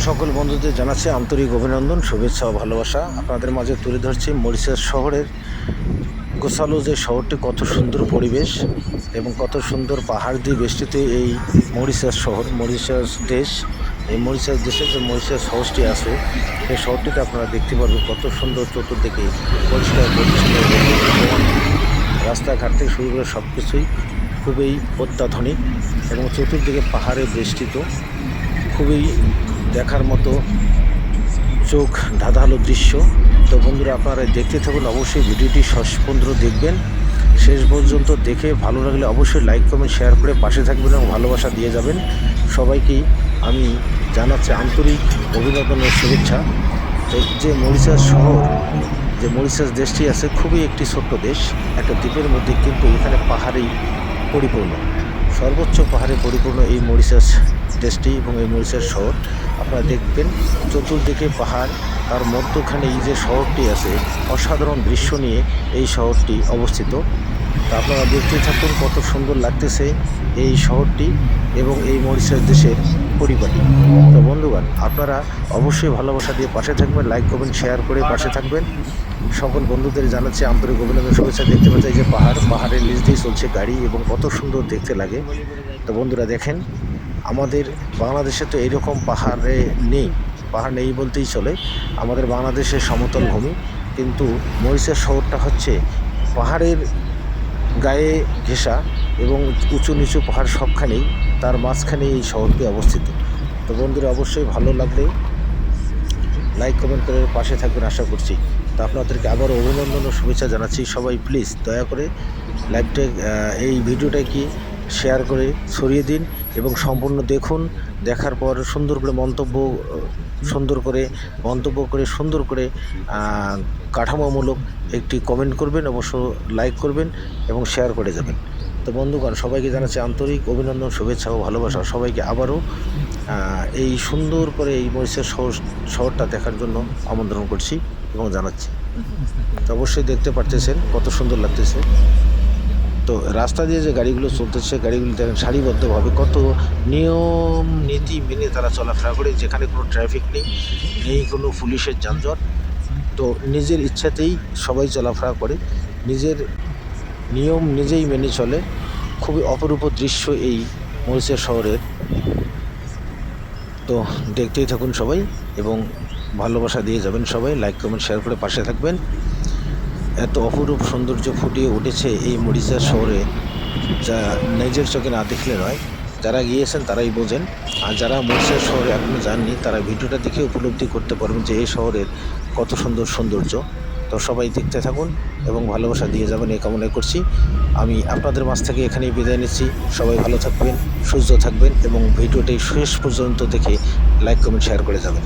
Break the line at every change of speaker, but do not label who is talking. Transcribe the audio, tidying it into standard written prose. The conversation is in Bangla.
সকল বন্ধুদের জানাচ্ছি আন্তরিক অভিনন্দন, শুভেচ্ছা ও ভালোবাসা। আপনাদের মাঝে তুলে ধরছি মরিশাস শহরের গোসালো যে শহরটি, কত সুন্দর পরিবেশ এবং কত সুন্দর পাহাড় দিয়ে বেষ্টিত এই মরিশাস শহর, মরিশাস দেশ। এই মরিশাস দেশের যে মরিশাস হাউসটি আছে, সেই শহরটিতে আপনারা দেখতে পারবেন কত সুন্দর চতুর্দিকে পরিষ্কার পরিচ্ছন্ন। রাস্তাঘাট থেকে শুরু করে সব কিছুই খুবই অত্যাধুনিক এবং চতুর্দিকে পাহাড়ে বেষ্টিত, খুবই দেখার মতো চোখ ধাঁধালো দৃশ্য। তো বন্ধুরা, আপনারা দেখতে থাকুন, অবশ্যই ভিডিওটি শেষ পর্যন্ত দেখবেন। শেষ পর্যন্ত দেখে ভালো লাগলে অবশ্যই লাইক কমেন্ট শেয়ার করে পাশে থাকবেন এবং ভালোবাসা দিয়ে যাবেন। সবাইকেই আমি জানাচ্ছি আন্তরিক অভিনন্দন ও শুভেচ্ছা। যে মরিশাস শহর, যে মরিশাস দেশটি আছে, খুবই একটি ছোট্ট দেশ, একটা দ্বীপের মধ্যে, কিন্তু এখানে পাহাড়েই পরিপূর্ণ, সর্বোচ্চ পাহাড়ে পরিপূর্ণ এই মরিশাস দেশটি এবং এই মরিশাস শহর। আপনারা দেখবেন চতুর্দিকে পাহাড়, তার মধ্যখানে এই যে শহরটি আছে, অসাধারণ দৃশ্য নিয়ে এই শহরটি অবস্থিত। তা আপনারা দেখতে থাকুন কত সুন্দর লাগতেছে এই শহরটি এবং এই মরিশাস দেশের পরিপাটি। তো বন্ধুগণ, আপনারা অবশ্যই ভালোবাসা দিয়ে পাশে থাকবেন, লাইক কমেন্ট শেয়ার করে পাশে থাকবেন। সকল বন্ধুদের জানাচ্ছি আন্তরিক অভিনন্দন, শুভেচ্ছা। দেখতে পাচ্ছি এই যে পাহাড়ের নিচ দিয়ে চলছে গাড়ি এবং কত সুন্দর দেখতে লাগে। তো বন্ধুরা দেখেন, আমাদের বাংলাদেশে তো এইরকম পাহাড়ে নেই, পাহাড় নেই বলতেই চলে, আমাদের বাংলাদেশের সমতল ভূমি, কিন্তু মরিশাস শহরটা হচ্ছে পাহাড়ের গায়ে ঘেঁষা এবং উঁচু নিচু পাহাড় সবখানেই, তার মাঝখানে এই শহরটি অবস্থিত। তো বন্ধুরা, অবশ্যই ভালো লাগলে লাইক কমেন্ট করে পাশে থাকবেন আশা করছি। তো আপনাদেরকে আবারও অভিনন্দন ও শুভেচ্ছা জানাচ্ছি। সবাই প্লিজ দয়া করে লাইভটা, এই ভিডিওটা কি শেয়ার করে ছড়িয়ে দিন এবং সম্পূর্ণ দেখুন। দেখার পর সুন্দর করে মন্তব্য করে সুন্দর করে কাঠামোমূলক একটি কমেন্ট করবেন, অবশ্য লাইক করবেন এবং শেয়ার করে যাবেন। তো বন্ধুগণ, সবাইকে জানাচ্ছি আন্তরিক অভিনন্দন, শুভেচ্ছা ও ভালোবাসা। সবাইকে আবারও এই সুন্দর করে এই মরিশাস শহরটা দেখার জন্য আমন্ত্রণ করছি এবং জানাচ্ছি। তো অবশ্যই দেখতে পারতেছেন কত সুন্দর লাগতেছে। তো রাস্তা দিয়ে যে গাড়িগুলো চলতেছে, গাড়িগুলো দেখেন সারিবদ্ধভাবে, কত নিয়ম নীতি মেনে তারা চলাফেরা করে, যেখানে কোনো ট্রাফিক নেই কোনো পুলিশের যানজট। তো নিজের ইচ্ছাতেই সবাই চলাফেরা করে, নিজের নিয়ম নিজেই মেনে চলে। খুবই অপরূপ দৃশ্য এই মরিশাস শহরের। তো দেখতেই থাকুন সবাই এবং ভালোবাসা দিয়ে যাবেন সবাই, লাইক কমেন্ট শেয়ার করে পাশে থাকবেন। এত অপরূপ সৌন্দর্য ফুটিয়ে উঠেছে এই মরিশাস শহরে, যা নিজের চোখে না দেখলে নয়। যারা গিয়েছেন তারাই বোঝেন, আর যারা মরিশাস শহরে এখনও যাননি তারা ভিডিওটা দেখে উপলব্ধি করতে পারবেন যে এই শহরের কত সুন্দর সৌন্দর্য। তো সবাই দেখতে থাকুন এবং ভালোবাসা দিয়ে যাবেন, এই কামনা করছি। আমি আপনাদের মাঝ থেকে এখানেই বিদায় নিচ্ছি। সবাই ভালো থাকবেন, সুস্থ থাকবেন এবং ভিডিওটি শেষ পর্যন্ত দেখে লাইক কমেন্ট শেয়ার করে যাবেন।